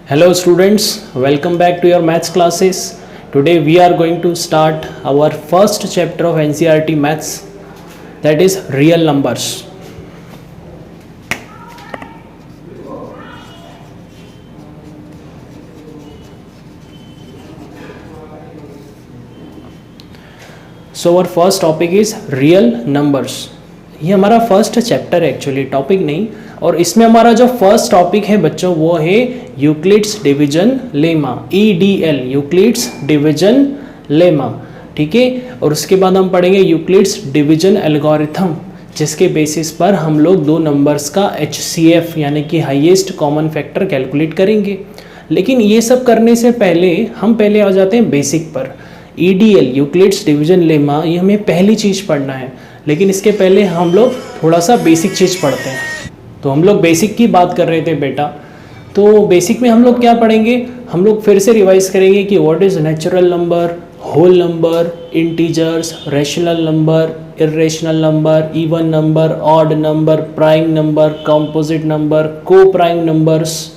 Hello students, welcome back to your maths classes. Today we are going to start our first chapter of NCERT maths, that is real numbers. So our first topic is real numbers. ये हमारा first chapter है actually, topic नहीं। और इसमें हमारा जो first topic है बच्चों वो है Euclid's division lemma, EDL, Euclid's division lemma, ठीक है। और उसके बाद हम पढ़ेंगे यूक्लिड्स डिवीजन एल्गोरिथम, जिसके बेसिस पर हम लोग दो नंबर्स का HCF यानी कि हाईएस्ट कॉमन फैक्टर कैलकुलेट करेंगे। लेकिन ये सब करने से पहले हम पहले आ जाते हैं बेसिक पर। EDL, यूक्लिड्स डिवीजन लेमा, ये हमें पहली चीज़ पढ़ना है, लेकिन इसके पहले हम लोग थोड़ा सा बेसिक चीज़ पढ़ते हैं। तो हम लोग बेसिक की बात कर रहे थे बेटा, तो बेसिक में हम लोग क्या पढ़ेंगे, हम लोग फिर से रिवाइज करेंगे कि what is natural number, whole number, integers, rational number, irrational number, even number, odd number, prime number, composite number, coprime numbers.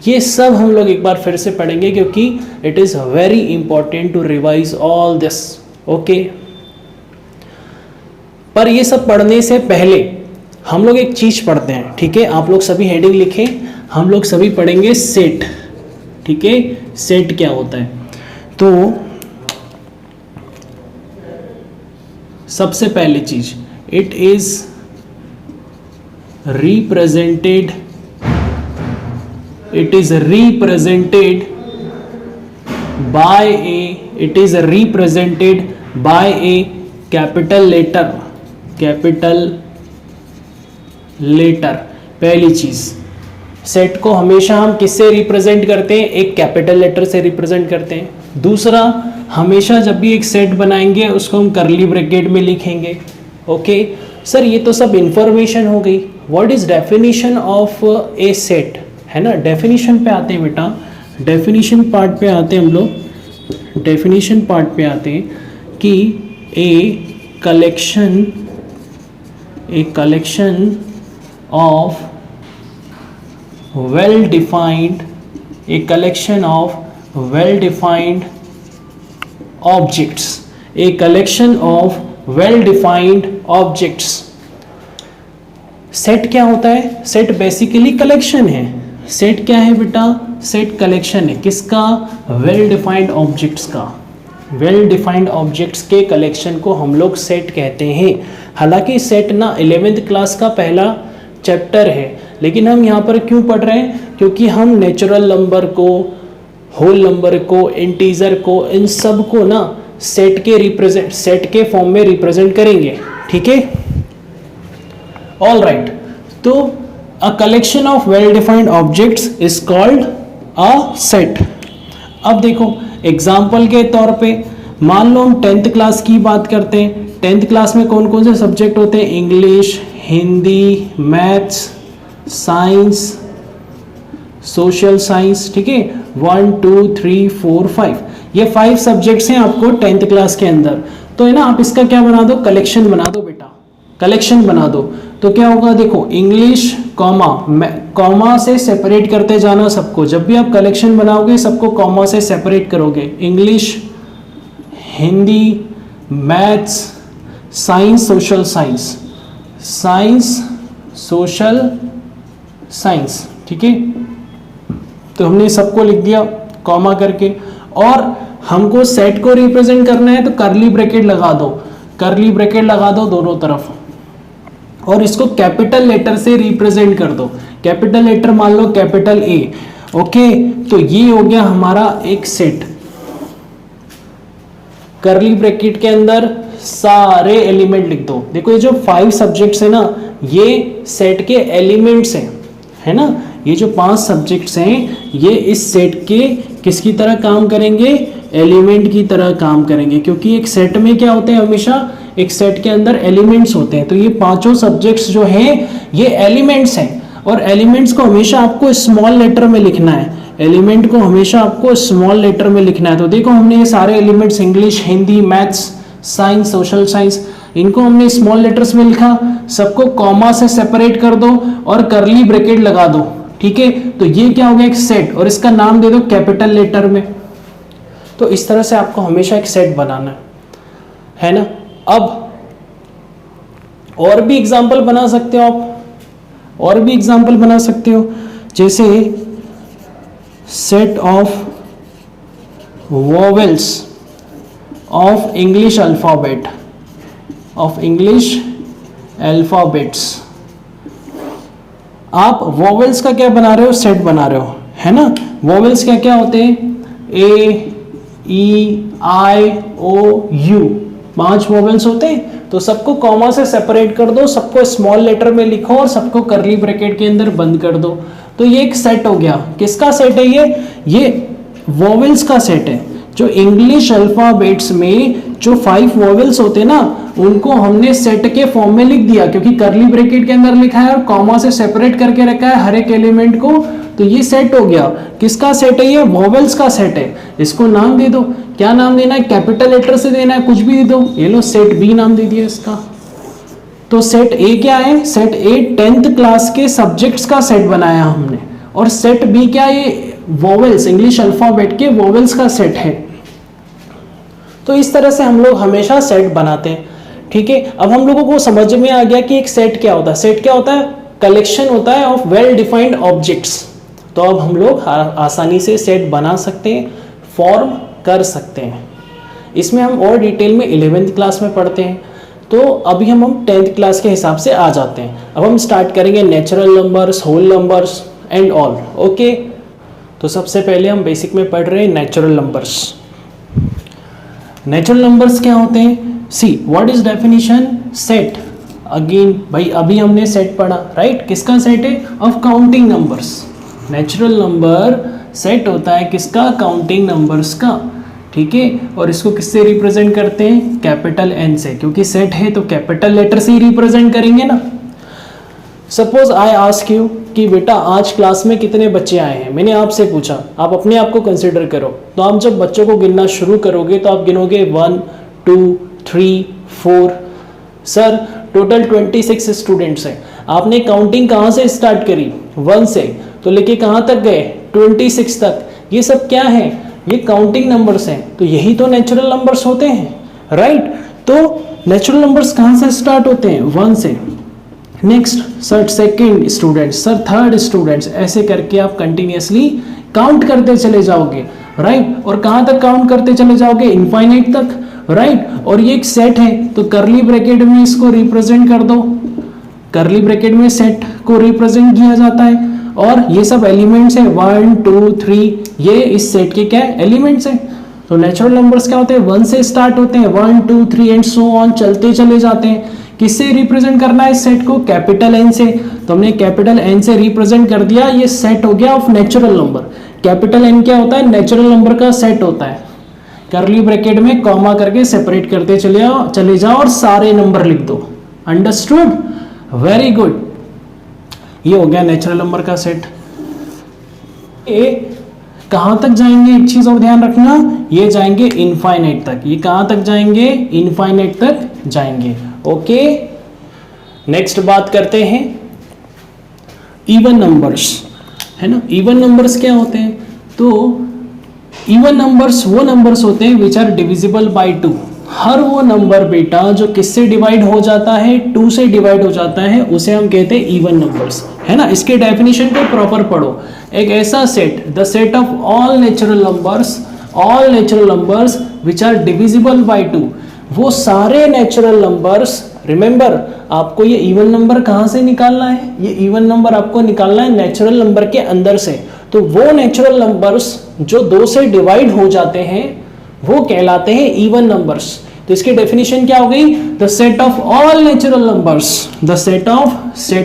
ये सब हम लोग एक बार फिर से पढ़ेंगे क्योंकि it is very important to revise all this, okay. पर ये सब पढ़ने से पहले हम लोग एक चीज़ पढ़ते हैं, ठीक है। आप लोग सभी हेडिंग लिखें, हम लोग सभी पढ़ेंगे सेट, ठीक है। सेट क्या होता है, तो सबसे पहली चीज, it is represented by a capital letter. पहली चीज, सेट को हमेशा हम किससे रिप्रेजेंट करते हैं, एक कैपिटल लेटर से रिप्रेजेंट करते हैं। दूसरा, हमेशा जब भी एक सेट बनाएंगे उसको हम करली ब्रैकेट में लिखेंगे, ओके। सर ये तो सब इंफॉर्मेशन हो गई, what is definition of A set, है ना। डेफिनेशन पे आते हैं बेटा, डेफिनेशन पार्ट पे आते हैं हम लोग। डेफिनेशन पार्ट पे आते हैं कि a collection of well-defined objects। Set क्या होता है, सेट बेसिकली कलेक्शन है। सेट क्या है बेटा, सेट कलेक्शन है किसका, वेल डिफाइंड ऑब्जेक्ट्स का। वेल डिफाइंड ऑब्जेक्ट्स के कलेक्शन को हम लोग सेट कहते हैं। हालांकि सेट ना 11th क्लास का पहला चैप्टर है, लेकिन हम यहाँ पर क्यों पढ़ रहे हैं, क्योंकि हम नेचुरल नंबर को, होल नंबर को, इंटीजर को, इन सब को ना सेट के फॉर्म में रिप्रेजेंट करेंगे, ठीक है। ऑल राइट, तो a collection of well defined objects is called a set. अब देखो एग्जाम्पल के तौर पे मान लो हम 10th क्लास की बात करते हैं। 10th क्लास में कौन कौन से सब्जेक्ट होते हैं, English, Hindi, maths, science, social science, ठीक है। 1 2 3 4 5, ये 5 सब्जेक्ट्स हैं आपको 10th क्लास के अंदर। तो है ना, आप इसका क्या बना दो, कलेक्शन बना दो बेटा, कलेक्शन बना दो। तो क्या होगा, देखो इंग्लिश कॉमा से सेपरेट करते जाना सबको। जब भी आप कलेक्शन बनाओगे सबको कॉमा से सेपरेट करोगे। English, Hindi, maths, science, social science, ठीक है। तो हमने सबको लिख दिया कॉमा करके। और हमको सेट को रिप्रेजेंट करना है तो करली ब्रैकेट लगा दो दोनों तरफ, और इसको कैपिटल लेटर से रिप्रेजेंट कर दो। कैपिटल लेटर मान लो कैपिटल A, ओके। तो ये हो गया हमारा एक सेट। करली ब्रैकेट के अंदर सारे एलिमेंट लिख दो। देखो ये जो 5 सब्जेक्ट्स है ना, ये सेट के एलिमेंट्स हैं, है ना। ये जो 5 सब्जेक्ट्स हैं ये इस सेट के किसकी तरह काम करेंगे, एलिमेंट की तरह काम करेंगे। क्योंकि एक सेट में क्या होते हैं, हमेशा एक सेट के अंदर एलिमेंट्स होते हैं। तो ये 5 सब्जेक्ट्स जो हैं ये एलिमेंट्स हैं, और एलिमेंट्स को हमेशा आपको स्मॉल लेटर में लिखना है। एलिमेंट को हमेशा आपको स्मॉल लेटर में लिखना है। तो देखो हमने ये सारे elements, English, Hindi, maths, science, social science, इनको हमने स्मॉल लेटर्स में लिखा। सबको कॉमा से सेपरेट कर दो और करली ब्रैकेट लगा दो, ठीक है, तो ये क्या हो गया, एक सेट, और इसका नाम दे दो कैपिटल लेटर में। तो इस तरह से आपको हमेशा एक सेट बनाना है ना। अब और भी एग्जाम्पल बना सकते हो आप, और भी एग्जाम्पल बना सकते हो, जैसे set of vowels of English alphabet, of English alphabets. आप वोवेल्स का क्या बना रहे हो, सेट बना रहे हो, है ना। वोवेल्स क्या क्या होते हैं, ए, ई, आई, ओ, यू, 5 वोवेल्स होते हैं। तो सबको कॉमा से सेपरेट कर दो, सबको स्मॉल लेटर में लिखो और सबको कर्ली ब्रैकेट के अंदर बंद कर दो। तो ये एक सेट हो गया। किसका सेट है ये वोवेल्स का सेट है। जो इंग्लिश अल्फाबेट्स में जो 5 वोवेल्स होते हैं ना, उनको हमने सेट के फॉर्म में लिख दिया, क्योंकि कर्ली ब्रैकेट के अंदर लिखा है और कॉमा से सेपरेट करके रखा है हर एक एलिमेंट को। तो ये सेट हो गया। किसका सेट है ये, वोवेल्स का सेट है। इसको नाम दे दो, क्या नाम देना है, कैपिटल लेटर से देना है, कुछ भी दे दो। ये लो सेट बी नाम दे दिया इसका। तो सेट ए क्या है, सेट ए 10th क्लास के सब्जेक्ट्स का सेट बनाया हमने, और सेट बी क्या है, वोवेल्स, इंग्लिश अल्फाबेट के वोवेल्स का सेट है। तो इस तरह से हम लोग हमेशा सेट बनाते हैं, ठीक है। अब हम लोगों को समझ में आ गया कि एक सेट क्या होता है। सेट क्या होता है, कलेक्शन होता है ऑफ वेल डिफाइंड ऑब्जेक्ट्स। तो अब हम लोग आसानी से सेट बना सकते हैं, फॉर्म कर सकते हैं। इसमें हम और डिटेल में 11th क्लास में पढ़ते हैं। तो अभी हम 10th क्लास के हिसाब से आ जाते हैं। अब हम स्टार्ट करेंगे natural numbers, whole numbers and all, okay. तो सबसे पहले हम बेसिक में पढ़ रहे हैं नेचुरल नंबर्स। नेचुरल नंबर्स क्या होते हैं, see what is definition, set. Again भाई अभी हमने सेट पढ़ा, राइट। किसका सेट है, of counting numbers. Natural number set होता है किसका, काउंटिंग नंबर्स का, ठीक है। और इसको किससे रिप्रेजेंट करते हैं, कैपिटल एन से, क्योंकि सेट है तो कैपिटल लेटर से ही रिप्रेजेंट करेंगे ना। सपोज आई आस्क यू कि बेटा आज क्लास में कितने बच्चे आए हैं, मैंने आपसे पूछा, आप अपने आप को कंसिडर करो। तो आप जब बच्चों को गिनना शुरू करोगे तो आप गिनोगे 1 2 3 4। सर टोटल 26 स्टूडेंट्स हैं। आपने काउंटिंग कहाँ से स्टार्ट करी, 1 से, तो लेके कहाँ तक गए, 26 तक। ये सब क्या है, ये काउंटिंग नंबर्स हैं। तो यही तो नेचुरल नंबर्स होते हैं, राइट। तो नेचुरल नंबर्स कहाँ से स्टार्ट होते हैं, 1 से। Next sir second students, sir third students, ऐसे करके आप कंटिन्यूसली काउंट करते चले जाओगे, राइट। और कहाँ तक काउंट करते चले जाओगे, इनफाइनाइट तक, राइट। और ये एक सेट है तो करली ब्रैकेट में इसको रिप्रेजेंट कर दो। करली ब्रैकेट में सेट को रिप्रेजेंट किया जाता है, और ये सब एलिमेंट्स है 1 2 3, ये इस सेट के क्या एलिमेंट्स हैं। तो नेचुरल नंबर्स क्या होते हैं, 1 से स्टार्ट होते हैं, 1 2 3 एंड सो ऑन चलते चले जाते हैं। किससे रिप्रेजेंट करना है इस सेट को, कैपिटल एन से। तो हमने कैपिटल एन से रिप्रेजेंट कर दिया, ये सेट हो गया of natural number. Capital N क्या होता है, नेचुरल नंबर का सेट होता है। करली ब्रैकेट में कॉमा करके सेपरेट करते चले जाओ और सारे नंबर लिख दो। Understood, very good. ये हो गया नेचुरल नंबर का सेट। ए कहां तक जाएंगे, एक चीज और ध्यान रखना, ये जाएंगे इनफाइनाइट तक। ये कहां तक जाएंगे, इनफाइनाइट तक जाएंगे, ओके। नेक्स्ट बात करते हैं इवन नंबर्स, है ना। इवन नंबर्स क्या होते हैं, तो इवन नंबर्स वो नंबर्स होते हैं विच आर डिविजिबल बाय 2। हर वो नंबर बेटा जो किससे डिवाइड हो जाता है, 2 से डिवाइड हो जाता है, उसे हम कहते हैं इवन नंबर्स, है ना। इसके डेफिनेशन को प्रॉपर पढ़ो। एक ऐसा set, the set of all natural numbers which are divisible by 2। वो सारे नेचुरल नंबर्स, रिमेंबर आपको ये इवन नंबर कहाँ से निकालना है, ये इवन नंबर आपको निकालना है नेचुरल नंबर के अंदर से। तो वो नेचुरल नंबर्स जो 2 से डिवाइड हो जाते हैं वो कहलाते हैं इवन नंबर्स। तो इसकी डेफिनेशन क्या हो गई, the set of all natural numbers, the set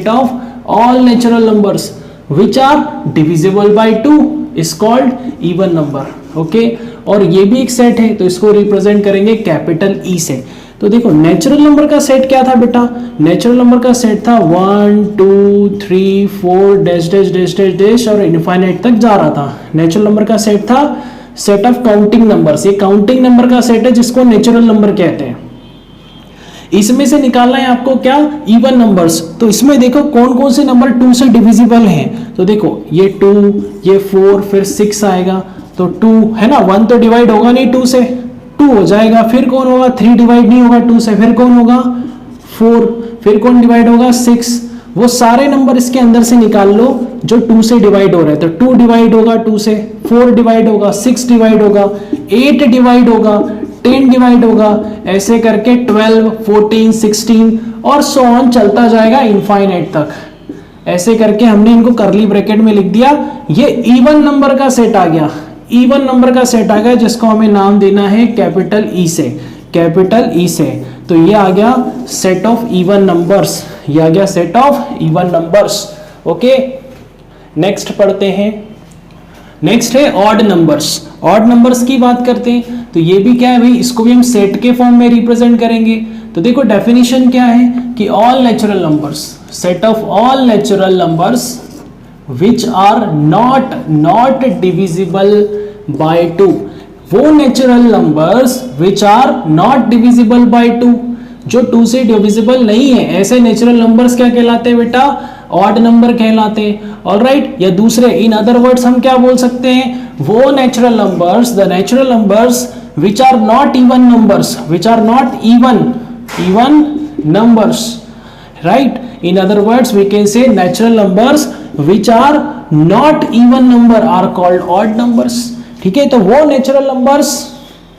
of all natural numbers which are divisible by 2 is called even number, okay. और ये भी एक सेट है, तो इसको रिप्रेजेंट करेंगे कैपिटल ई से। तो देखो नेचुरल नंबर का सेट क्या था बेटा, नेचुरल नंबर का सेट था 1 2 3 4 dash dash dash dash dash और इनफाइनाइट तक जा रहा था। नेचुरल नंबर का सेट था सेट ऑफ काउंटिंग नंबर्स। ये काउंटिंग नंबर का सेट है जिसको नेचुरल नंबर कहते हैं। इसमें से निकालना है आपको क्या, इवन नंबर्स। तो इसमें देखो कौन कौन से नंबर 2 से डिविजिबल हैं। तो देखो ये 2, ये 4, फिर 6 आएगा, तो 2 है ना, 1 तो डिवाइड होगा नहीं 2 से, 2 हो जाएगा। फिर कौन होगा, 3 डिवाइड नहीं होगा 2 से, फिर कौन होगा 4, फिर कौन डिवाइड होगा 6। वो सारे नंबर इसके अंदर से निकाल लो जो 2 से डिवाइड हो रहे हैं। तो 2 डिवाइड होगा 2 से, 4 डिवाइड होगा, 6 डिवाइड होगा, 8 डिवाइड होगा, 10 डिवाइड होगा, ऐसे करके 12, 14, 16 और सो ऑन चलता जाएगा इनफाइनाइट तक। ऐसे करके हमने इनको करली ब्रैकेट में लिख दिया। ये इवन नंबर का सेट आ गया, इवन नंबर का सेट आ गया, जिसको हमें नाम देना है कैपिटल ई से, कैपिटल ई से। तो ये आ गया सेट ऑफ इवन नंबर्स, ये आ गया set of even numbers. Okay, next पढ़ते हैं। नेक्स्ट है ऑड नंबर्स। ऑड नंबर्स की बात करते हैं तो ये भी क्या है भाई, इसको भी हम सेट के फॉर्म में रिप्रेजेंट करेंगे। तो देखो डेफिनेशन क्या है कि all natural numbers, set of all natural numbers which are not divisible by 2। वो natural numbers which are not divisible by 2, जो 2 से डिविजिबल नहीं है, ऐसे नेचुरल नंबर्स क्या कहलाते हैं बेटा, ऑड नंबर कहलाते हैं। ऑलराइट, या दूसरे इन अदर वर्ड्स हम क्या बोल सकते हैं, वो natural numbers, the natural numbers which are not even numbers, which are not even numbers, right. In other words we can say natural numbers which are not even number are called odd numbers. ठीक है, तो वो natural numbers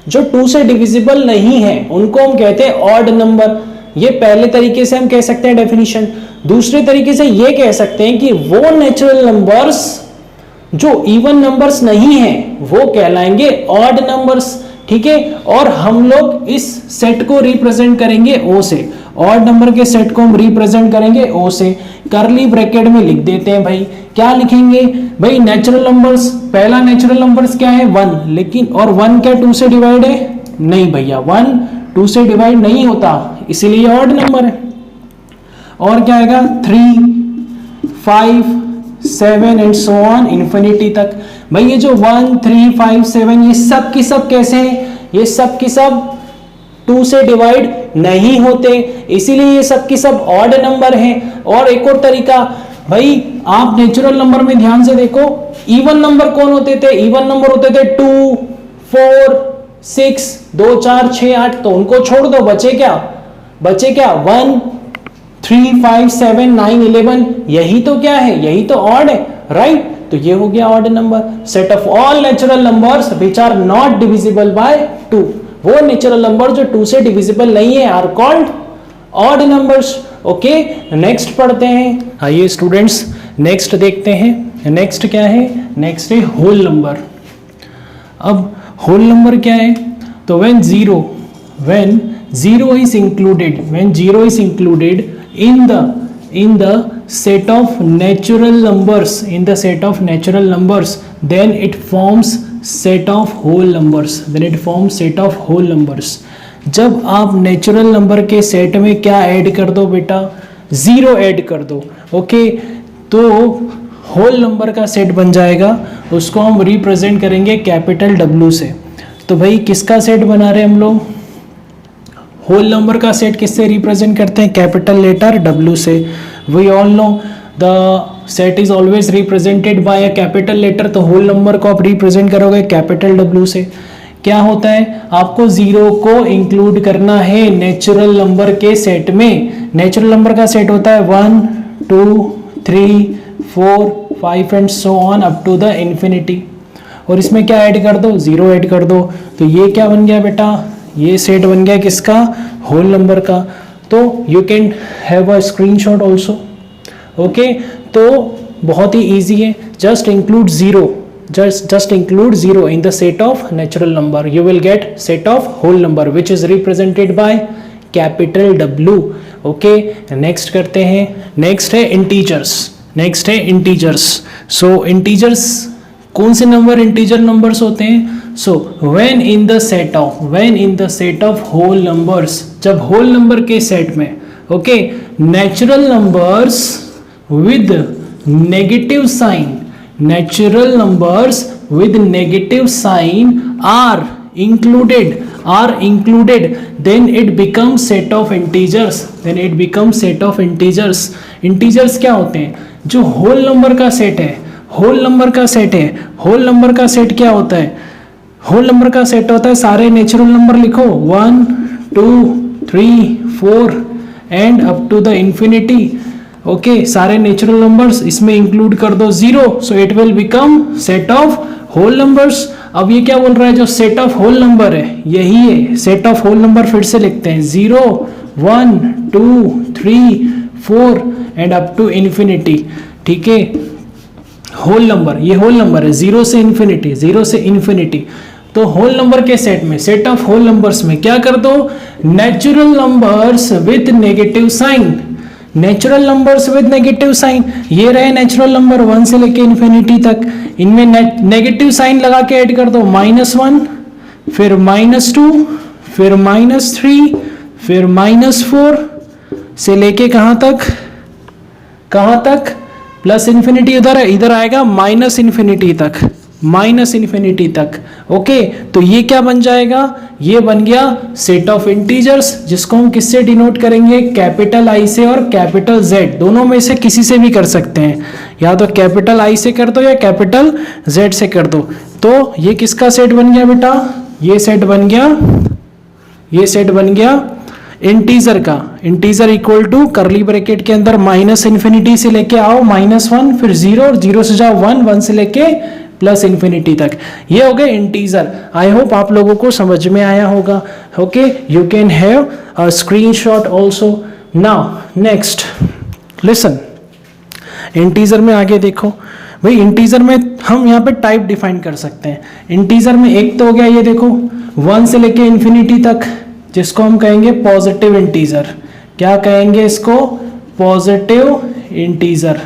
जो 2 से divisible नहीं है उनको हम कहते हैं ऑड नंबर। ये पहले तरीके से हम कह सकते हैं डेफिनेशन। दूसरे तरीके से ये कह सकते हैं कि वो नेचुरल नंबर्स जो इवन नंबर्स नहीं है वो कहलाएंगे ऑड नंबर्स। ठीक है, और हम लोग इस सेट को रिप्रेजेंट करेंगे ओ से, ऑड नंबर के सेट को हम रिप्रेजेंट करेंगे ओ से। करली ब्रैकेट में लिख देते हैं भाई, क्या लिखेंगे भाई, नेचुरल नंबर्स, पहला नेचुरल नंबर्स क्या है 1, लेकिन और 1 क्या 2 से डिवाइड है, नहीं भैया 1 2 से डिवाइड नहीं होता, इसीलिए ऑड नंबर है। और क्या आएगा 3, 5, 7 एंड सो ऑन इन्फिनिटी तक। भाई ये जो 1, 3, 5, 7 ये सब की सब कैसे हैं, ये सब की सब 2 से डिवाइड नहीं होते, इसीलिए ये सब की सब ऑड नंबर हैं। और एक और तरीका भाई, आप नेचुरल नंबर में ध्यान से देखो, इवन नंबर कौन होते थे, इवन नंबर होते थे 2, 4, 6, 2, 4, 6, 8, तो उनको छोड़ दो, बचे क्या 1, 3, 5, 7, 9, 11, यही तो क्या है, यही तो ऑड है, राइट। तो ये हो गया odd number. Set of all natural numbers which are not divisible by 2, वो नेचुरल नंबर जो 2 से डिविजिबल नहीं है are called odd numbers. Okay, next पढ़ते हैं। आइए स्टूडेंट्स नेक्स्ट देखते हैं। नेक्स्ट क्या है, नेक्स्ट है होल नंबर। अब होल नंबर क्या है, तो when zero is included in the set of natural numbers, then it forms set of whole numbers। जब आप नेचुरल नंबर के सेट में क्या ऐड कर दो बेटा, 0 ऐड कर दो, ओके, तो होल नंबर का सेट बन जाएगा। उसको हम रिप्रेजेंट करेंगे कैपिटल W से। तो भाई किसका सेट बना रहे हैं हम लोग, होल नंबर का सेट किससे रिप्रेजेंट करते हैं, कैपिटल लेटर W से। We all know the set is always represented by a capital letter, तो होल नंबर को आप रिप्रेजेंट करोगे कैपिटल W से। क्या होता है, आपको 0 को इंक्लूड करना है नेचुरल नंबर के सेट में। नेचुरल नंबर का सेट होता है 1, 2, 3, 4, 5 and so on up to the infinity. और इसमें क्या ऐड कर दो, 0 ऐड कर दो। तो ये क्या बन गया बेटा, ये सेट बन गया किसका, होल नंबर का। तो you can have a screenshot also. Okay, तो बहुत ही ईजी है, just include 0, just include 0 in the set of natural number, you will get set of whole number which is represented by capital W। okay, next करते हैं। next है integers। so integers कौन से number integer numbers होते हैं, so when in the set of whole numbers, जब whole number के set में, okay, natural numbers with negative sign are included then it become set of integers, then it become set of integers. Integers क्या होते हैं? जो whole number का set है, whole number का सेट है। होल नंबर का सेट क्या होता है? होल नंबर का सेट होता है, सारे नेचुरल नंबर लिखो 1 2 3 4 and up to the infinity. Okay, सारे नेचुरल नंबर्स इसमें इंक्लूड कर दो 0, so it will become set of whole numbers. अब ये क्या बोल रहा है? जो सेट ऑफ होल नंबर है यही है सेट ऑफ होल नंबर। फिर से लिखते हैं 0 1 2 3 4 एंड अप टू इन्फिनिटी। ठीक है, होल नंबर, ये होल नंबर है 0 से इन्फिनिटी, 0 से इन्फिनिटी। तो होल नंबर के सेट में, सेट ऑफ होल नंबर्स में क्या कर दो? Natural numbers with negative sign, natural numbers with negative sign. ये रहे नेचुरल नंबर 1 से लेके इन्फिनिटी तक, इनमें नेगेटिव साइन लगा के ऐड कर दो -1, फिर -2, फिर -3, फिर -4 से लेके कहां तक? कहां तक? प्लस इन्फिनिटी उधर है, इधर आएगा माइनस इन्फिनिटी तक, माइनस इन्फिनिटी तक। ओके, तो ये क्या बन जाएगा? ये बन गया सेट ऑफ इंटीजर्स, जिसको हम किससे डिनोट करेंगे? कैपिटल आई से और कैपिटल जेड, दोनों में से किसी से भी कर सकते हैं, या तो कैपिटल आई से कर दो या कैपिटल जेड से कर दो। तो ये किसका सेट बन गया बेटा? ये सेट बन गया, ये सेट बन गया इंटीजर का। Integer equal to curly bracket के अंदर माइनस इन्फिनिटी से लेके आओ -1, फिर 0 और 0 से जाओ 1, 1 से लेके प्लस इन्फिनिटी तक। ये हो गए इंटीजर। आई होप आप लोगों को समझ में आया होगा। Okay, you can have a screenshot also. Now next listen, integer में आगे देखो भाई। इंटीजर में हम यहाँ पे टाइप डिफाइन कर सकते हैं। इंटीजर में एक तो हो गया, ये देखो 1 से लेके इन्फिनिटी तक, जिसको हम कहेंगे पॉजिटिव इंटीजर। क्या कहेंगे इसको? Positive integer,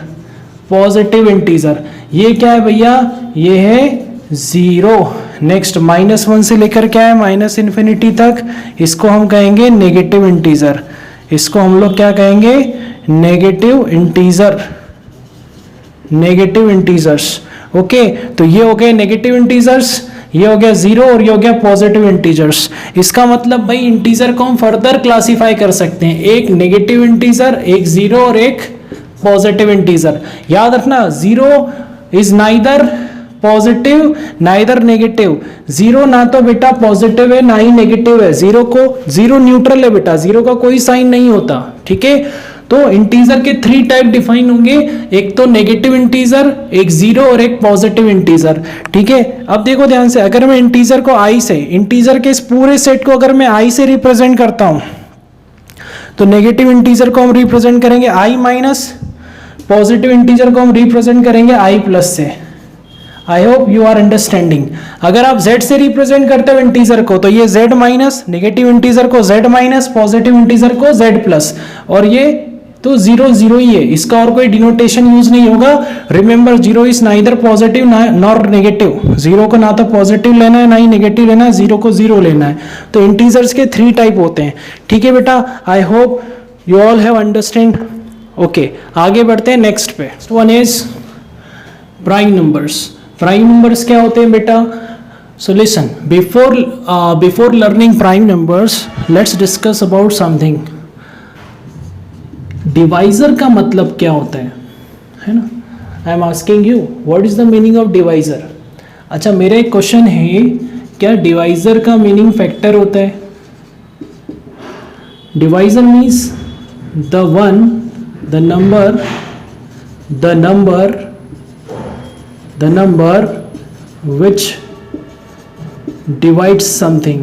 positive integer. ये क्या है भैया? ये है 0। नेक्स्ट -1 से लेकर क्या है? माइनस इन्फिनिटी तक, इसको हम कहेंगे नेगेटिव इंटीजर। इसको हम लोग क्या कहेंगे? Negative integer, negative integers. Okay, तो ये हो गए नेगेटिव इंटीजर्स, ये हो गया 0 और ये हो गया पॉजिटिव इंटीजर्स। इसका मतलब भाई इंटीजर को हम फर्दर क्लासिफाई कर सकते हैं, एक नेगेटिव इंटीजर, एक 0 और एक पॉजिटिव इंटीजर। याद रखना 0 is neither positive neither negative. 0 ना तो बेटा पॉजिटिव है ना ही नेगेटिव है, 0 न्यूट्रल है बेटा, 0 का कोई साइन नहीं होता। ठीक है, तो इंटीजर के 3 टाइप डिफाइन होंगे, एक तो नेगेटिव इंटीजर, एक 0 और एक पॉजिटिव इंटीजर। ठीक है, अब देखो ध्यान से, अगर मैं इंटीजर को आई से, इंटीजर के इस पूरे सेट को अगर मैं आई से रिप्रेजेंट करता हूं, तो नेगेटिव इंटीजर को हम रिप्रेजेंट करेंगे आई माइनस, पॉजिटिव इंटीजर को हम रिप्रेजेंट करेंगे आई प्लस से। I hope you are understanding. अगर आप z से रिप्रेजेंट करते हो इंटीजर को, तो ये z माइनस, नेगेटिव इंटीजर को z माइनस, पॉजिटिव इंटीजर को z प्लस, और ये तो 0 0 ही है, इसका और कोई डिनोटेशन यूज नहीं होगा। Remember 0 is neither positive nor negative, 0 को ना तो पॉजिटिव लेना है ना ही नेगेटिव लेना है, 0 को 0 लेना है। तो इंटीजर्स के 3 टाइप होते हैं। ठीक है बेटा, आई hope you all have understand. Okay, आगे बढ़ते हैं नेक्स्ट पे। One is prime numbers. Prime numbers क्या होते हैं बेटा? So listen, before learning prime numbers, let's discuss about something. Divisor का मतलब क्या होता है ना? I am asking you, what is the meaning of divisor? अच्छा, मेरा एक क्वेश्चन है, क्या डिवाइजर का मीनिंग फैक्टर होता है? Divisor means the one, the number which divides something.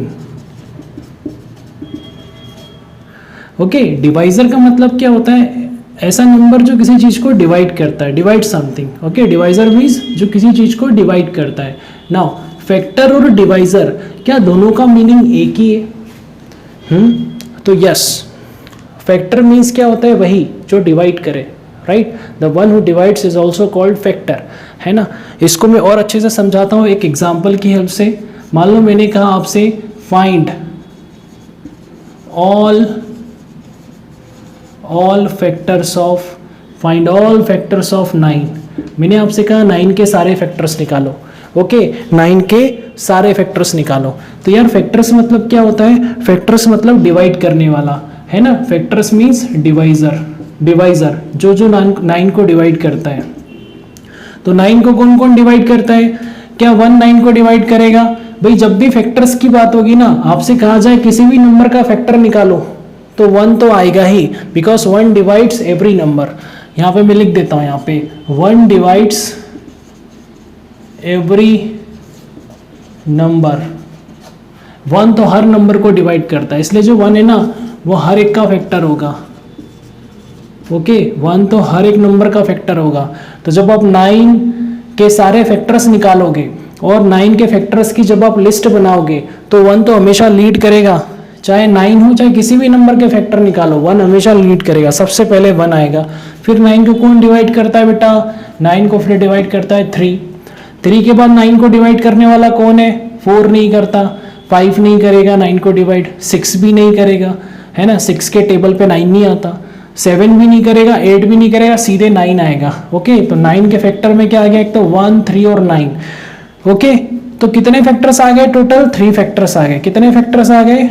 Okay, divisor का मतलब क्या होता है? ऐसा नंबर जो किसी चीज को डिवाइड करता है, divide something. Okay, divisor means जो किसी चीज को डिवाइड करता है। नाउ फैक्टर और डिवाइजर क्या दोनों का मीनिंग एक ही है? तो यस, फैक्टर मीन्स क्या होता है? वही जो डिवाइड करे, right? The one who divides is also called factor, है ना? इसको मैं और अच्छे से समझाता हूँ एक एग्जाम्पल की हेल्प से। मान लो मैंने कहा आपसे फाइंड ऑल फैक्टर्स ऑफ 9। मैंने आपसे कहा 9 के सारे फैक्टर्स निकालो। ओके 9 के सारे फैक्टर्स निकालो। तो यार फैक्टर्स मतलब क्या होता है, फैक्टर्स मतलब डिवाइड करने वाला है ना, फैक्टर्स मीन्स डिवाइजर जो 9 को डिवाइड करता है। तो 9 को कौन कौन डिवाइड करता है, क्या 1 9 को डिवाइड करेगा? भाई जब भी फैक्टर्स की बात होगी ना, आपसे कहा जाए किसी भी नंबर का फैक्टर निकालो तो 1 तो आएगा ही, बिकॉज 1 डिवाइड्स एवरी नंबर। यहाँ पे मैं लिख देता हूँ, यहाँ पे 1 डिवाइड्स एवरी नंबर। 1 तो हर नंबर को डिवाइड करता है, इसलिए जो 1 है ना वो हर एक का फैक्टर होगा। ओके 1 तो हर एक नंबर का फैक्टर होगा। तो जब आप 9 के सारे फैक्टर्स निकालोगे और 9 के फैक्टर्स की जब आप लिस्ट बनाओगे तो 1 तो हमेशा लीड करेगा, चाहे 9 हो चाहे किसी भी नंबर के फैक्टर निकालो 1 हमेशा लीड करेगा, सबसे पहले 1 आएगा। फिर 9 को कौन डिवाइड करता है बेटा, 9 को फिर डिवाइड करता है 3 के बाद 9 को डिवाइड करने वाला कौन है, 4 नहीं करता, 5 नहीं करेगा 9 को डिवाइड, 6 भी नहीं करेगा है ना, 6 के टेबल पे 9 नहीं आता, 7 भी नहीं करेगा, 8 भी नहीं करेगा, सीधे 9 आएगा। ओके तो 9 के फैक्टर में क्या आ गया, एक तो 1 3 और 9। ओके तो कितने फैक्टर्स आ गए टोटल, 3 फैक्टर्स आ गए। कितने फैक्टर्स आ गए,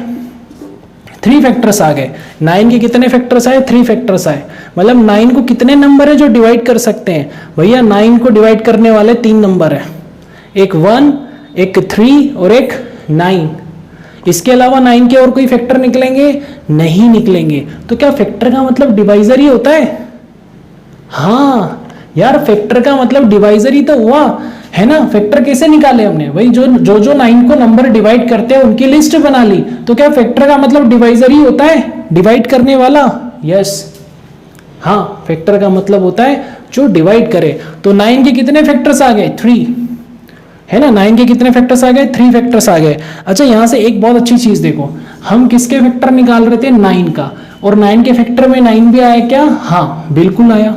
3 फैक्टर्स आ गए। 9 के कितने फैक्टर्स आए, 3 फैक्टर्स आए। मतलब 9 को कितने नंबर है जो डिवाइड कर सकते हैं, भैया 9 को डिवाइड करने वाले 3 नंबर है, एक 1 एक 3 और एक 9। इसके अलावा 9 के और कोई फैक्टर निकलेंगे नहीं निकलेंगे। तो क्या फैक्टर का मतलब डिवाइजर ही होता है? हाँ यार फैक्टर का मतलब डिवाइजर ही तो हुआ है ना। फैक्टर कैसे निकाले हमने, वही जो 9 को नंबर डिवाइड करते हैं उनकी लिस्ट बना ली। तो क्या फैक्टर का मतलब डिवाइजर ही होता है, डिवाइड करने वाला? यस हाँ फैक्टर का मतलब होता है जो डिवाइड करे। तो 9 के कितने फैक्टर्स आ गए, 3 है ना। 9 के कितने फैक्टर्स आ गए, 3 फैक्टर्स आ गए। अच्छा यहां से एक बहुत अच्छी चीज देखो, हम किसके फैक्टर निकाल रहे थे, 9 का, और 9 के फैक्टर में 9 भी आया क्या, हाँ बिल्कुल आया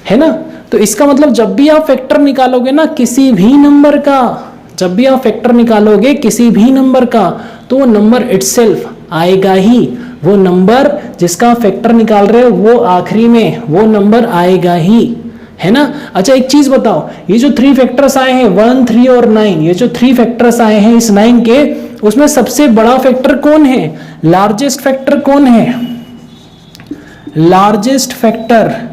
है ना। तो इसका मतलब जब भी आप फैक्टर निकालोगे ना किसी भी नंबर का, जब भी आप फैक्टर निकालोगे किसी भी नंबर का, तो वो नंबर इटसेल्फ आएगा ही, वो नंबर जिसका फैक्टर निकाल रहे हो वो आखिरी में वो नंबर आएगा ही, है ना। अच्छा एक चीज बताओ, ये जो 3 फैक्टर्स आए हैं 1 3 और 9, ये जो 3 फैक्टर्स आए हैं इस 9 के, उसमें सबसे बड़ा फैक्टर कौन है, लार्जेस्ट फैक्टर कौन है, largest factor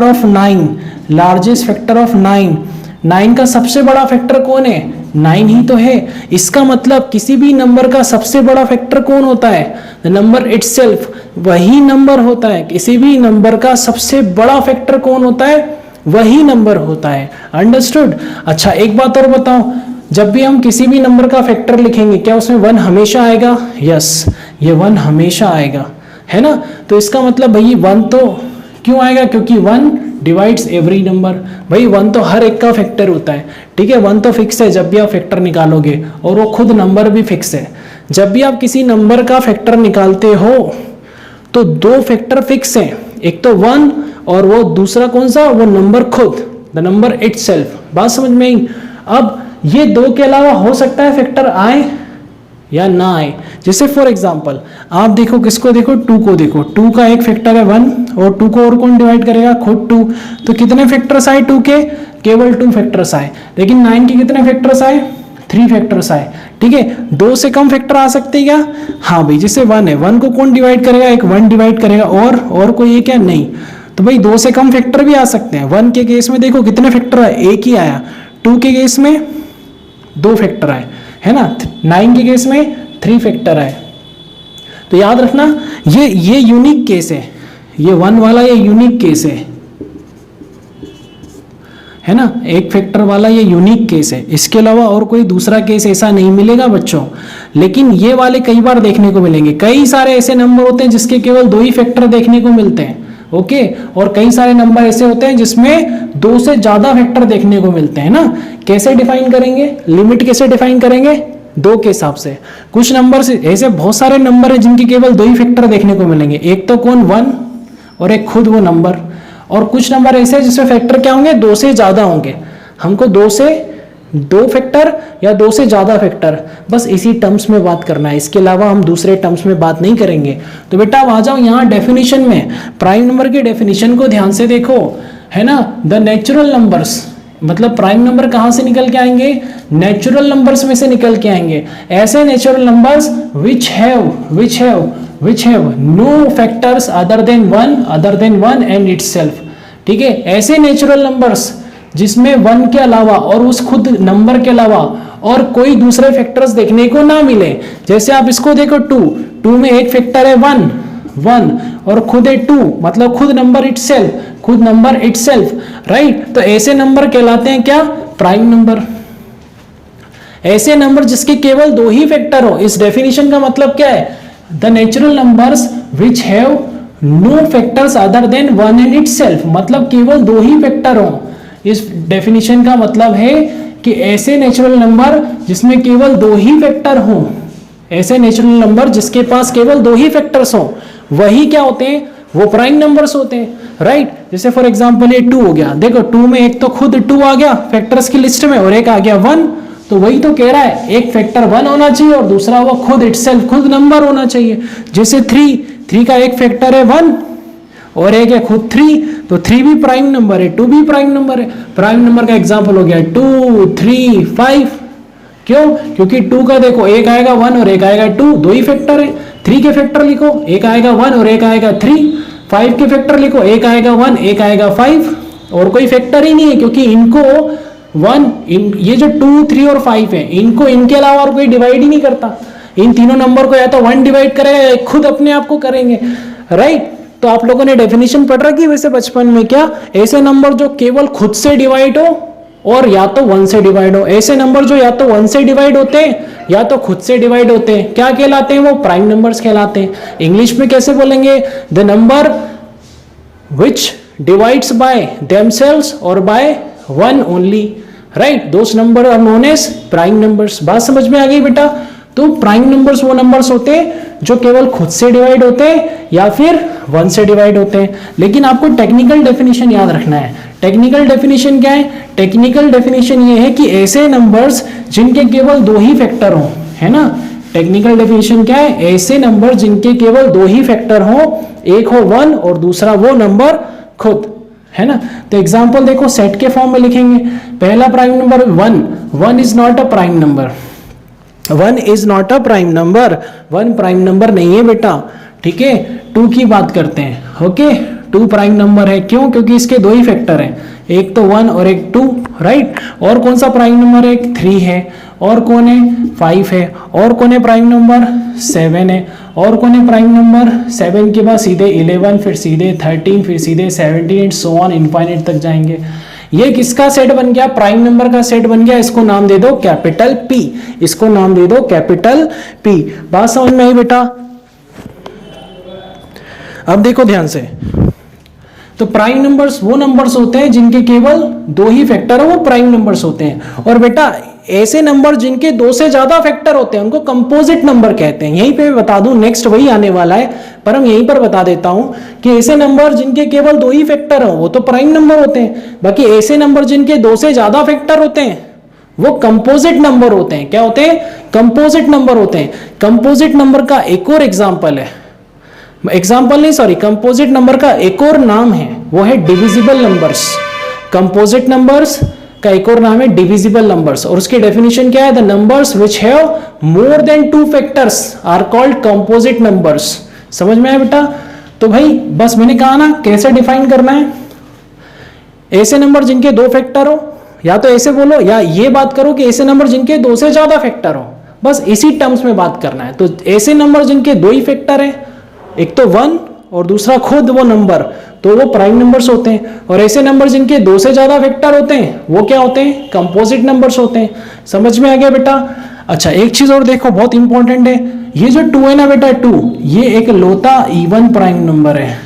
of 9, largest factor of 9 का सबसे बड़ा फैक्टर कौन है, 9 ही तो है। इसका मतलब किसी भी नंबर का सबसे बड़ा फैक्टर कौन होता है, द नंबर इटसेल्फ, वही नंबर होता है। किसी भी नंबर का सबसे बड़ा फैक्टर कौन होता है, वही नंबर होता है। अंडरस्टूड। अच्छा एक बात और बताओ, जब भी हम किसी भी नंबर का फैक्टर लिखेंगे क्या उसमें 1 हमेशा आएगा, यस ये 1 हमेशा आएगा, है ना। तो इसका मतलब भाई 1 तो क्यों आएगा, क्योंकि 1 डिवाइड्स एवरी नंबर। भाई 1 तो हर एक का फैक्टर होता है, ठीक है। 1 तो फिक्स है जब भी आप फैक्टर निकालोगे, और वो खुद नंबर भी फिक्स है। जब भी आप किसी नंबर का फैक्टर निकालते हो तो 2 फैक्टर फिक्स हैं, एक तो 1 और वो दूसरा कौन सा, वो नंबर खुद, द नंबर इटसेल्फ। बात समझ में आई। अब ये 2 के अलावा हो सकता है फैक्टर आए या ना आए। जैसे फॉर एग्जांपल आप देखो, किसको देखो, 2 को देखो, 2 का एक फैक्टर है 1, और 2 को और कौन डिवाइड करेगा, खुद 2। तो कितने फैक्टर्स आए 2 के, केवल 2 फैक्टर्स आए। लेकिन 9 के कितने फैक्टर्स आए, 3 फैक्टर्स आए, ठीक है। 2 से कम फैक्टर आ सकते हैं क्या, हाँ भाई। जैसे 1 है, 1 को कौन डिवाइड करेगा, एक 1 डिवाइड करेगा, और कोई है क्या, नहीं। तो भाई 2 से कम फैक्टर भी आ सकते हैं। 1 के केस में देखो कितने फैक्टर आए, एक ही आया। 2 के केस में 2 फैक्टर आए, है ना। 9 के केस में 3 फैक्टर आए। तो याद रखना ये यूनिक केस है, ये 1 वाला ये यूनिक केस है ना, एक फैक्टर वाला ये यूनिक केस है। इसके अलावा और कोई दूसरा केस ऐसा नहीं मिलेगा बच्चों। लेकिन ये वाले कई बार देखने को मिलेंगे। कई सारे ऐसे नंबर होते हैं जिसके केवल 2 ही फैक्टर देखने को मिलते हैं, ओके। और कई सारे नंबर ऐसे होते हैं जिसमें 2 से ज्यादा फैक्टर देखने को मिलते हैं ना। कैसे डिफाइन करेंगे, लिमिट कैसे डिफाइन करेंगे, 2 के हिसाब से। कुछ नंबर से ऐसे बहुत सारे नंबर है जिनके केवल 2 ही फैक्टर देखने को मिलेंगे, एक तो कौन 1 और एक खुद वो नंबर। और कुछ नंबर ऐसे हैं जिसमें फैक्टर क्या होंगे, 2 से ज्यादा होंगे। हमको 2 से 2 फैक्टर या 2 से ज्यादा फैक्टर, बस इसी टर्म्स में बात करना है। इसके अलावा हम दूसरे टर्म्स में बात नहीं करेंगे। तो बेटा अब आ जाओ यहाँ डेफिनेशन में, प्राइम नंबर के डेफिनेशन को ध्यान से देखो, है ना। द नेचुरल नंबर्स, मतलब प्राइम नंबर कहाँ से निकल के आएंगे, नेचुरल नंबर्स में से निकल के आएंगे। ऐसे natural numbers which have no factors other than one and itself। ठीक है, ऐसे नेचुरल नंबर्स जिसमें 1 के अलावा और उस खुद नंबर के अलावा और कोई दूसरे फैक्टर्स देखने को ना मिले। जैसे आप इसको देखो 2 में एक फैक्टर है 1 और खुद है 2, मतलब खुद नंबर इटसेल्फ, राइट। तो ऐसे नंबर कहलाते हैं क्या, प्राइम नंबर। ऐसे नंबर जिसके केवल 2 ही फैक्टर हो, इस डेफिनेशन का मतलब क्या है, the natural numbers which have no factors other than 1 and itself, मतलब केवल 2 ही फैक्टर हो। इस डेफिनेशन का मतलब है कि ऐसे नेचुरल नंबर जिसमें केवल 2 ही फैक्टर हो, ऐसे नेचुरल नंबर जिसके पास केवल 2 ही फैक्टर्स हो, वही क्या होते हैं, वो प्राइम नंबर्स होते हैं, राइट। जैसे फॉर एग्जांपल ये 2 हो गया, देखो 2 में एक तो खुद 2 आ गया फैक्टर्स की लिस्ट में और एक आ गया 1, तो वही तो कह रहा है एक फैक्टर 1 होना चाहिए और दूसरा वो खुद इटसेल्फ खुद नंबर होना चाहिए। जैसे 3 का एक फैक्टर है 1 और एक है खुद 3, तो 3 भी प्राइम नंबर है, 2 भी प्राइम नंबर है। प्राइम नंबर का एग्जांपल हो गया 2, 3, 5। क्यों, क्योंकि 2 का देखो एक आएगा 1 और एक आएगा 2, 2 ही फैक्टर है। 3 के फैक्टर लिखो, एक आएगा 1 और एक आएगा 3। 5 के फैक्टर लिखो, एक आएगा 1 एक आएगा 5, और कोई फैक्टर ही नहीं है क्योंकि इनको ये जो 2, 3 और 5 है, इनको इनके अलावा और कोई डिवाइड ही नहीं करता। इन तीनों नंबर को या तो 1 डिवाइड करेगा या खुद अपने आप को करेंगे, राइट। तो आप लोगों ने डेफिनेशन पढ़ रखी है वैसे बचपन में, क्या ऐसे नंबर जो केवल खुद से डिवाइड हो और या तो 1 से डिवाइड हो। ऐसे नंबर जो या तो 1 से डिवाइड होते हैं या तो खुद से डिवाइड होते हैं, क्या कहलाते हैं, वो प्राइम नंबर्स कहलाते हैं। इंग्लिश में कैसे बोलेंगे, the number which divides by themselves और by 1 only, right. Those numbers are known as prime numbers. बात समझ में आ गई बेटा। तो प्राइम नंबर्स वो नंबर्स होते हैं जो केवल खुद से डिवाइड होते हैं या फिर 1 से डिवाइड होते हैं। लेकिन आपको टेक्निकल डेफिनेशन याद रखना है। टेक्निकल डेफिनेशन क्या है, टेक्निकल डेफिनेशन ये है कि ऐसे नंबर्स जिनके केवल 2 ही फैक्टर हो, है ना। टेक्निकल डेफिनेशन क्या है, ऐसे नंबर जिनके केवल 2 ही फैक्टर हो, एक हो 1 और दूसरा वो नंबर खुद, है ना। तो एग्जांपल देखो, सेट के फॉर्म में लिखेंगे। पहला prime number 1 is not a prime number, 1 is not a prime number, 1 prime number नहीं है बेटा, ठीक है। 2 की बात करते हैं, ओके। 2 प्राइम नंबर है, क्यों, क्योंकि इसके 2 ही फैक्टर हैं, एक तो 1 और एक 2, राइट। और कौन सा प्राइम नंबर है, 3 है। और कौन है, 5 है। और कौन है प्राइम नंबर, 7 है। और कौन है प्राइम नंबर, 7 के बाद सीधे 11, फिर सीधे 13, फिर सीधे 17 एंड सो ऑन इनफाइनाइट तक जाएंगे। ये किसका सेट बन गया, प्राइम नंबर का सेट बन गया। इसको नाम दे दो कैपिटल P, इसको नाम दे दो कैपिटल P। बात समझ में आई बेटा। अब देखो ध्यान से, तो प्राइम नंबर्स वो नंबर्स होते हैं जिनके केवल 2 ही फैक्टर है, वो प्राइम नंबर्स होते हैं। और बेटा ऐसे नंबर जिनके 2 से ज्यादा फैक्टर होते हैं उनको कंपोजिट नंबर कहते हैं। यहीं पे मैं बता दूं, नेक्स्ट वही आने वाला है, पर हम यहीं पर बता देता हूं कि ऐसे नंबर जिनके केवल 2 ही फैक्टर हो वो तो प्राइम नंबर होते हैं। बाकी ऐसे नंबर जिनके 2 से ज्यादा फैक्टर होते हैं वो कंपोजिट नंबर होते हैं। क्या होते हैं, कंपोजिट नंबर होते हैं। कंपोजिट नंबर का एक और एग्जाम्पल है, कंपोजिट नंबर का एक और नाम है, वो है डिविजिबल नंबर्स। कंपोजिट नंबर्स का एक और नाम है डिविजिबल नंबर्स। और उसकी डेफिनेशन क्या है, the numbers which have more than 2 factors are called composite numbers. समझ में आया बेटा। तो भाई बस मैंने कहा ना कैसे डिफाइन करना है, ऐसे नंबर जिनके 2 फैक्टर हो, या तो ऐसे बोलो या ये बात करो कि ऐसे नंबर जिनके 2 से ज्यादा फैक्टर हो, बस इसी टर्म्स में बात करना है। तो ऐसे नंबर जिनके 2 ही फैक्टर है, एक तो 1 और दूसरा खुद वो नंबर, तो वो प्राइम नंबर्स होते हैं। और ऐसे नंबर जिनके 2 से ज्यादा फैक्टर होते हैं वो क्या होते हैं, कंपोजिट नंबर्स होते हैं। समझ में आ गया बेटा। अच्छा एक चीज और देखो, बहुत इंपॉर्टेंट है, ये जो 2 है ना बेटा, 2 ये एक लौता इवन प्राइम नंबर है।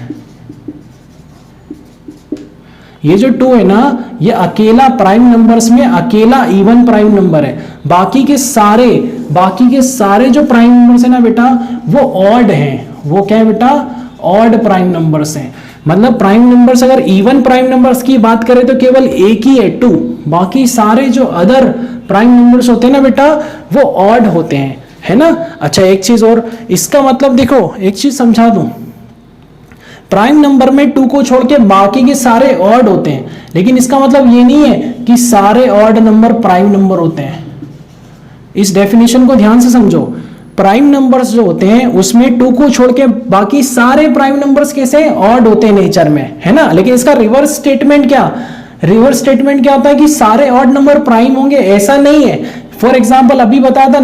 ये जो 2 है ना, ये अकेला प्राइम नंबर्स में अकेला इवन प्राइम नंबर है। बाकी के सारे जो प्राइम नंबर्स है ना बेटा, वो ऑड हैं। वो क्या है बेटा, ऑड प्राइम नंबर्स हैं। मतलब प्राइम नंबर्स अगर इवन प्राइम नंबर्स की बात करें तो केवल एक ही है 2, बाकी सारे जो अदर प्राइम नंबर्स होते हैं ना बेटा वो ऑड होते हैं, है ना। अच्छा एक चीज और, इसका मतलब देखो एक चीज समझा दूं, प्राइम नंबर में 2 को छोड़ के बाकी के सारे ऑड होते हैं, लेकिन इसका मतलब ये नहीं है कि सारे ऑड नंबर प्राइम नंबर होते हैं। इस डेफिनेशन को ध्यान से समझो। प्राइम नंबर्स जो होते हैं उसमें 2 को छोड़ के बाकी सारे प्राइम नंबर्स कैसे ऑड होते हैं नेचर में, है ना। लेकिन इसका रिवर्स स्टेटमेंट क्या होता है कि सारे ऑड नंबर प्राइम होंगे, ऐसा नहीं है। फॉर एग्जाम्पल अभी बताया था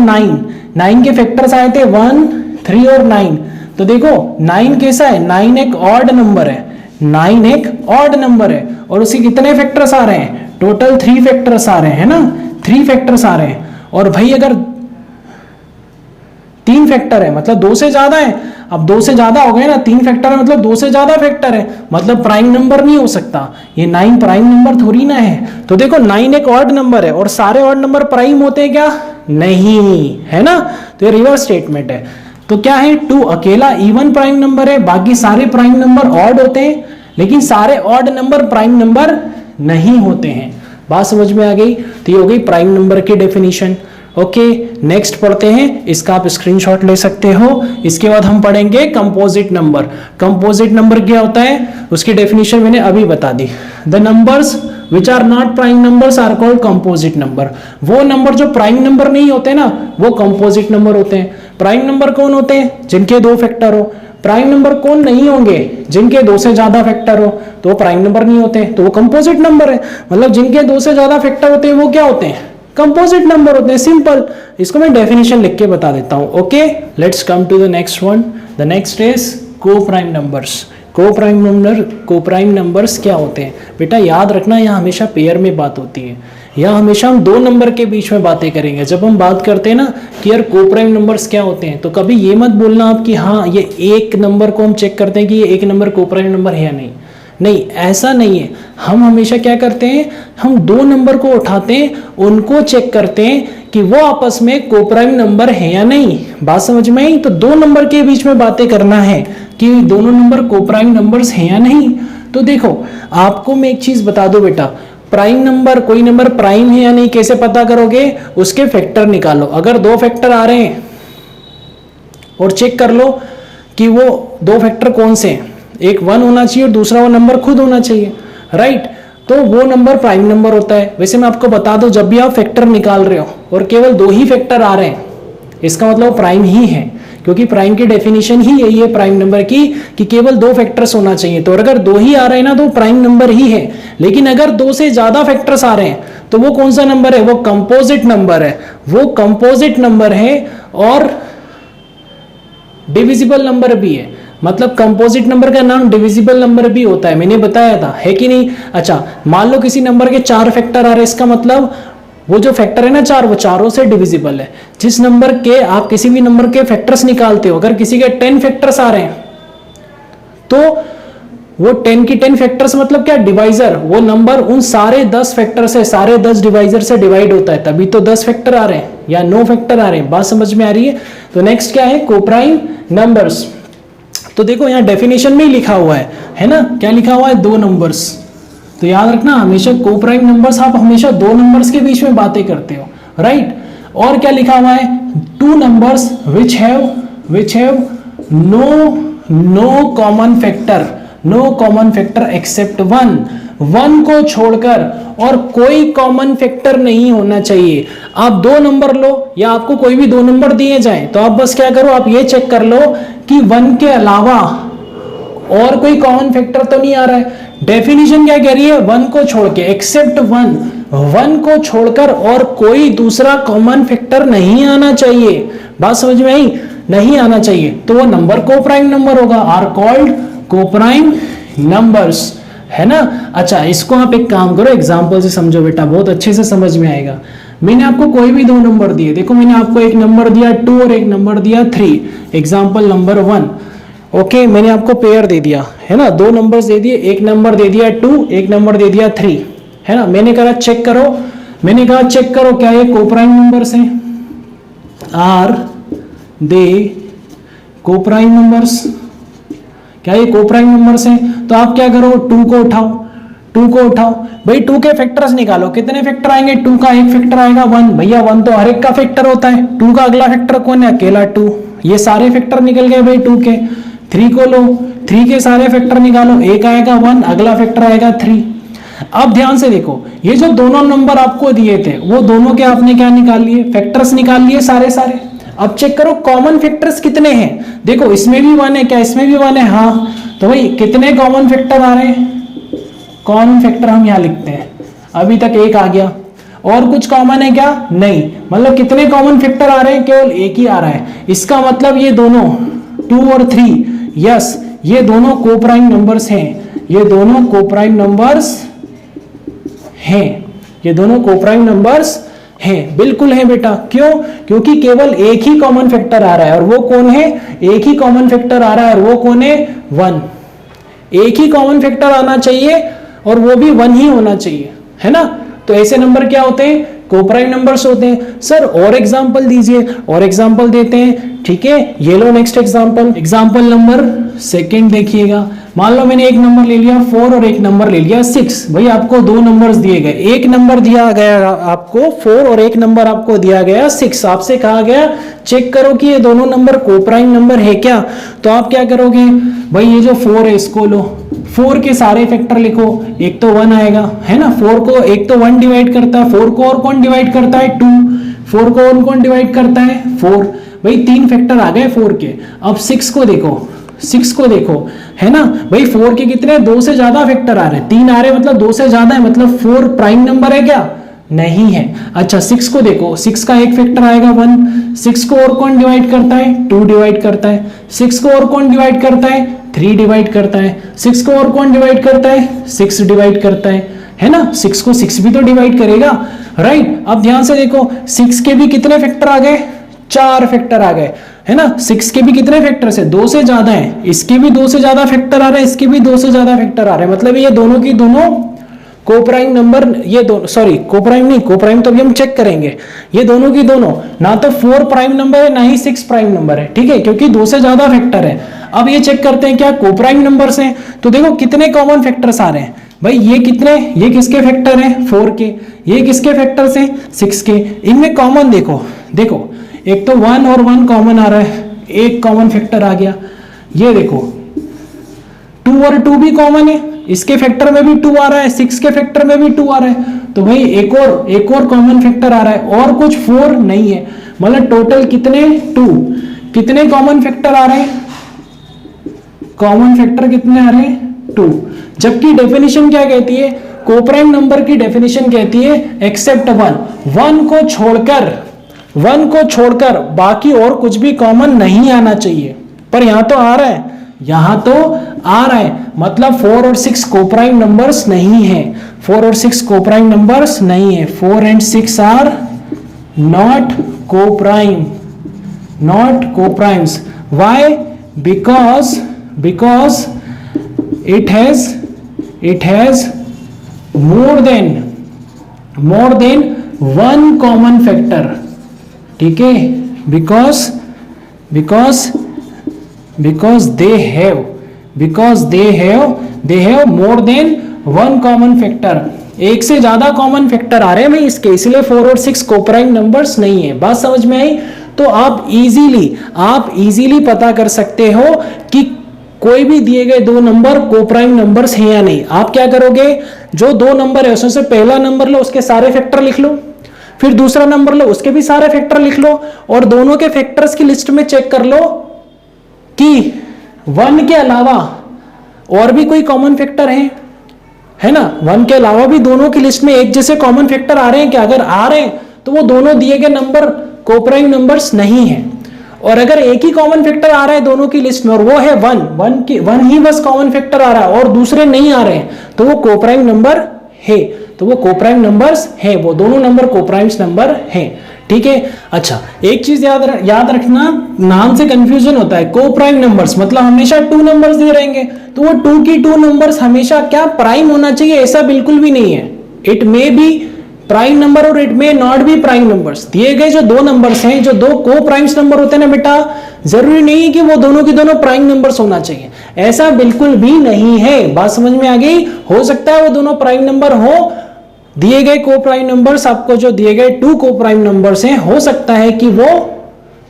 9 के फैक्टर्स आए थे 1, 3 और 9। तो देखो 9 कैसा है, 9 एक ऑड नंबर है, 9 एक ऑड नंबर है और उसके कितने फैक्टर्स आ रहे हैं, टोटल 3 फैक्टर्स आ रहे हैं, है ना, 3 फैक्टर्स आ रहे हैं। और भाई अगर 3 फैक्टर है मतलब 2 से ज्यादा है, अब 2 से ज्यादा हो गए ना, 3 फैक्टर है मतलब 2 से ज्यादा फैक्टर है, मतलब प्राइम नंबर नहीं हो सकता, ये 9 प्राइम नंबर थोड़ी ना है। तो देखो 9 एक ऑड नंबर है और सारे ऑड नंबर प्राइम होते हैं क्या, नहीं, है ना। तो ये रिवर्स स्टेटमेंट है। तो क्या है, 2 अकेला इवन प्राइम नंबर है, बाकी सारे प्राइम नंबर ऑड होते हैं, लेकिन सारे ऑड नंबर प्राइम नंबर नहीं होते हैं। बात समझ में आ गई। तो ये हो गई प्राइम नंबर की डेफिनेशन। ओके, नेक्स्ट पढ़ते हैं, इसका आप स्क्रीनशॉट ले सकते हो। इसके बाद हम पढ़ेंगे कंपोजिट नंबर। कंपोजिट नंबर क्या होता है, उसकी डेफिनेशन मैंने अभी बता दी। The numbers which are not prime numbers are called composite number. वो नंबर जो प्राइम नंबर नहीं होते ना, वो कंपोजिट नंबर होते हैं। प्राइम नंबर कौन होते हैं, जिनके 2 फैक्टर हो। प्राइम नंबर कौन नहीं होंगे, जिनके 2 से ज्यादा फैक्टर हो, तो वो प्राइम नंबर नहीं होते, तो वो कंपोजिट नंबर है। मतलब जिनके 2 से ज्यादा फैक्टर होते हैं वो क्या होते हैं, कंपोजिट नंबर होते हैं। सिंपल, इसको मैं डेफिनेशन लिख के बता देता हूं। Okay, let's come to the next one. The next is co-prime numbers. Co-prime numbers क्या होते हैं बेटा, याद रखना, यहाँ हमेशा पेयर में बात होती है, यहाँ हमेशा हम 2 नंबर के बीच में बातें करेंगे। जब हम बात करते हैं ना कि यार को-प्राइम नंबर्स क्या होते हैं, तो कभी ये मत बोलना आप कि हाँ ये एक नंबर को हम चेक करते हैं कि ये एक नंबर को-प्राइम नंबर है या नहीं। नहीं, ऐसा नहीं है। हम हमेशा क्या करते हैं, हम 2 नंबर को उठाते हैं, उनको चेक करते हैं कि वो आपस में को-प्राइम नंबर है या नहीं। बात समझ में आई। तो 2 नंबर के बीच में बातें करना है कि दोनों नंबर को-प्राइम नंबर्स हैं या नहीं। तो देखो, आपको मैं एक चीज बता दूं बेटा, प्राइम नंबर, कोई नंबर प्राइम है या नहीं कैसे पता करोगे, उसके फैक्टर निकालो। अगर 2 फैक्टर आ रहे हैं और चेक कर लो कि वो 2 फैक्टर कौन से हैं, एक 1 होना चाहिए और दूसरा वो नंबर खुद होना चाहिए, राइट। तो वो नंबर प्राइम नंबर होता है। वैसे मैं आपको बता दूं, जब भी आप फैक्टर निकाल रहे हो और केवल 2 ही फैक्टर आ रहे हैं, इसका मतलब प्राइम ही है, क्योंकि प्राइम की डेफिनेशन ही यही है प्राइम नंबर की कि केवल 2 फैक्टर्स होना चाहिए। तो अगर 2 ही आ रहे हैं ना तो प्राइम नंबर ही है। लेकिन अगर 2 से ज्यादा फैक्टर्स आ रहे हैं तो वो कौन सा नंबर है, वो कंपोजिट नंबर है। वो कंपोजिट नंबर है और डिविजिबल नंबर भी है। मतलब कंपोजिट नंबर का नाम डिविजिबल नंबर भी होता है, मैंने बताया था, है कि नहीं। अच्छा, मान लो किसी नंबर के 4 फैक्टर आ रहे हैं, इसका मतलब वो जो फैक्टर है ना 4, वो चारों से डिविजिबल है। जिस नंबर के आप किसी भी नंबर के फैक्टर्स निकालते हो, अगर किसी के 10 फैक्टर्स आ रहे हैं तो वो 10 की 10 फैक्टर्स मतलब क्या, डिवाइजर। वो नंबर उन सारे 10 फैक्टर से, सारे 10 डिवाइजर से डिवाइड होता है, तभी तो 10 फैक्टर आ रहे हैं या 9 फैक्टर आ रहे हैं। बात समझ में आ रही है। तो नेक्स्ट क्या है, को-प्राइम नंबर्स। तो देखो यहाँ डेफिनेशन में ही लिखा हुआ है ना, क्या लिखा हुआ है, 2 नंबर्स। तो याद रखना, हमेशा को-प्राइम नंबर्स, आप हमेशा 2 नंबर्स के बीच में बातें करते हो, राइट। और क्या लिखा हुआ है, 2 numbers which have no common factor, no common factor except 1 को छोड़कर और कोई कॉमन फैक्टर नहीं होना चाहिए। आप 2 नंबर लो या आपको कोई भी 2 नंबर दिए जाए तो आप बस क्या करो, आप ये चेक कर लो कि 1 के अलावा और कोई कॉमन फैक्टर तो नहीं आ रहा है। डेफिनेशन क्या कह रही है, 1 को छोड़ के, एक्सेप्ट 1 को छोड़कर और कोई दूसरा कॉमन फैक्टर नहीं आना चाहिए। बात समझ में आई, नहीं आना चाहिए, तो वो नंबर को-प्राइम नंबर होगा, आर कॉल्ड को-प्राइम नंबर्स, है ना। अच्छा, इसको आप एक काम करो, एग्जांपल से समझो बेटा, बहुत अच्छे से समझ में आएगा। मैंने आपको कोई भी 2 नंबर दिए, देखो मैंने आपको एक नंबर दिया 2 और एक नंबर दिया 3, एग्जांपल नंबर 1। ओके, मैंने आपको पेयर दे दिया, है ना, 2 नंबर्स दे दिए, एक नंबर दे दिया 2, एक नंबर दे दिया 3, है ना। मैंने कहा चेक करो क्या ये को-प्राइम नंबर्स हैं, आर दे को-प्राइम नंबर्स, क्या ये को-प्राइम नंबर्स हैं। तो आप क्या करो, 2 को उठाओ भाई, 2 के फैक्टर्स निकालो, कितने फैक्टर आएंगे, 2 का एक फैक्टर आएगा 1, भैया 1 तो हर एक का फैक्टर होता है, 2 का अगला फैक्टर कौन है, अकेला 2। ये सारे फैक्टर निकल गए भाई 2 के। 3 को लो, 3 के सारे फैक्टर निकालो, एक आएगा 1, अगला फैक्टर आएगा 3। अब ध्यान से देखो, ये जो दोनों नंबर आपको दिए थे वो दोनों के आपने क्या निकाल लिए, फैक्टर्स निकाल लिए सारे सारे। अब चेक करो कॉमन फैक्टर्स कितने हैं, देखो इसमें भी 1 है, क्या इसमें भी 1 है, हाँ, तो भाई कितने कॉमन फैक्टर आ रहे हैं, कॉमन फैक्टर हम यहाँ लिखते हैं, अभी तक एक आ गया, और कुछ कॉमन है क्या, नहीं, मतलब कितने कॉमन फैक्टर आ रहे हैं, केवल एक ही आ रहा है। इसका मतलब ये दोनों 2 और 3, यस, ये दोनों कोप्राइम नंबर्स हैं, ये दोनों कोप्राइम नंबर्स हैं, ये दोनों कोप्राइम नंबर्स हैं, बिल्कुल है बेटा। क्यों, क्योंकि केवल एक ही कॉमन फैक्टर आ रहा है, और वो कौन है, एक ही कॉमन फैक्टर आ रहा है, और वो कौन है, 1। एक ही कॉमन फैक्टर आना चाहिए और वो भी 1 ही होना चाहिए, है ना। तो ऐसे नंबर क्या होते हैं, कोप्राइम नंबर्स होते हैं। सर और एग्जांपल दीजिए, और एग्जांपल देते हैं, ठीक है, ये लो next example, example number second देखिएगा। मान लो मैंने एक नंबर ले लिया 4 और एक नंबर ले लिया 6, भाई आपको दो नंबर्स दिए गए, एक नंबर दिया गया आपको 4 और एक नंबर आपको दिया गया 6। आपसे कहा गया चेक करो कि ये दोनों नंबर कोप्राइम नंबर है क्या। तो आप क्या करोगे, भाई ये जो 4 है इसको लो, 4 के सारे फैक्टर लिखो, एक तो 1 आएगा, है ना, 4 को एक तो 1 डिवाइड करता है, 4 को और कौन डिवाइड करता है, 2, 4 को और कौन डिवाइड करता है, 4, भाई 3 फैक्टर आ गए 4 के। अब 6 को देखो, 6 को देखो, है ना, भाई 4 के कितने, 2 से ज्यादा फैक्टर आ रहे हैं, 3 आ रहे हैं, मतलब 2 से ज्यादा है, मतलब 4 प्राइम नंबर है क्या, नहीं है। अच्छा 6 को देखो, 6 का एक फैक्टर आएगा 1, 6 को और कौन डिवाइड करता है, 2 डिवाइड करता है, 6 को और कौन डिवाइड करता है, 3 डिवाइड करता है, 6 को और कौन डिवाइड करता है, 6 डिवाइड करता है ना, 6 को 6 भी तो डिवाइड करेगा, राइट। अब ध्यान से देखो 6 के भी कितने फैक्टर आ गए, 4 फैक्टर आ गए, है ना। 6 के भी कितने फैक्टर्स है, 2 से ज्यादा है, इसके भी 2 से ज्यादा फैक्टर आ रहे हैं, इसके भी 2 से ज्यादा फैक्टर आ रहे हैं, मतलब ये दोनों की दोनों कोप्राइम नंबर, ये दोनों, सॉरी कोप्राइम नहीं, कोप्राइम तो अभी हम चेक करेंगे, ये दोनों की दोनों ना तो 4 प्राइम नंबर है ना ही 6 प्राइम नंबर है, ठीक है, क्योंकि 2 से ज्यादा फैक्टर है। अब ये चेक करते हैं क्या कोप्राइम नंबर्स हैं, तो देखो कितने कॉमन फैक्टर्स आ रहे हैं, भाई ये कितने, ये किसके फैक्टर हैं, 4 के, ये किसके फैक्टर्स हैं, 6 के, इनमें कॉमन देखो, देखो एक तो 1 और 1 कॉमन आ रहा है, एक कॉमन फैक्टर आ गया, ये देखो 2 और 2 भी कॉमन है, इसके फैक्टर में भी 2 आ रहा है, 6 के फैक्टर में भी 2 आ रहा है, तो भाई एक और कॉमन फैक्टर आ रहा है, और कुछ 4 नहीं है, मतलब टोटल कितने 2, कितने कॉमन फैक्टर आ रहे हैं, कॉमन फैक्टर कितने आ रहे हैं 2। जबकि डेफिनेशन क्या कहती है, कोप्राइम नंबर की डेफिनेशन कहती है एक्सेप्ट 1 को छोड़कर बाकी और कुछ भी कॉमन नहीं आना चाहिए, पर यहां तो आ रहा है, यहां तो आ रहा है, मतलब 4 और 6 कोप्राइम नंबर्स नहीं है, 4 और 6 कोप्राइम नंबर्स नहीं है, 4 and 6 are not coprime, not coprimes. Why, because it has more than 1 common factor, ठीक है, because they have more than 1 common factor, एक से ज्यादा कॉमन फैक्टर आ रहे हैं भाई इसके, इसलिए 4 और 6 कोप्राइम नंबर्स नहीं है। बात समझ में आई। तो आप इजीली पता कर सकते हो कि कोई भी दिए गए दो नंबर कोप्राइम नंबर्स हैं या नहीं। आप क्या करोगे, जो दो नंबर है उसमें से पहला नंबर लो, उसके सारे फैक्टर लिख लो, फिर दूसरा नंबर लो, उसके भी सारे फैक्टर लिख लो, और दोनों के फैक्टर्स की लिस्ट में चेक कर लो कि 1 के अलावा और भी कोई कॉमन फैक्टर है ना। 1 के अलावा भी दोनों की लिस्ट में एक जैसे कॉमन फैक्टर आ रहे हैं क्या, अगर आ रहे हैं तो वो दोनों दिए गए नंबर कोप्राइम नंबर्स नहीं है। और अगर एक ही कॉमन फैक्टर आ रहा है दोनों की लिस्ट में और वो है 1 ही बस कॉमन फैक्टर आ रहा है और दूसरे नहीं आ रहे हैं, तो वो कोप्राइम नंबर है, तो वो कोप्राइम नंबर्स है, वो दोनों नंबर कोप्राइम्स नंबर है। ठीक है। अच्छा, एक चीज याद रखना, नाम से कंफ्यूजन होता है। कोप्राइम नंबर्स मतलब हमेशा 2 नंबर्स दिए रहेंगे, तो वो 2 की 2 नंबर्स हमेशा क्या प्राइम होना चाहिए, ऐसा बिल्कुल भी नहीं है। It may be prime number और it may not be prime numbers. दिए गए जो 2 नंबर्स हैं, जो 2 कोप्राइम्स नंबर होते हैं ना बेटा, जरूरी नहीं है कि वो दोनों की दोनों प्राइम नंबर्स होना चाहिए, ऐसा बिल्कुल भी नहीं है। बात समझ में आ गई। हो सकता है वो दोनों प्राइम नंबर हो, दिए गए कोप्राइम नंबर्स, आपको जो दिए गए 2 कोप्राइम नंबर्स हैं, हो सकता है कि वो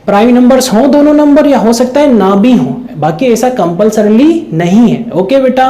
प्राइम नंबर्स हो दोनों नंबर, या हो सकता है ना भी हो, बाकी ऐसा कंपल्सरीली नहीं है। ओके बेटा।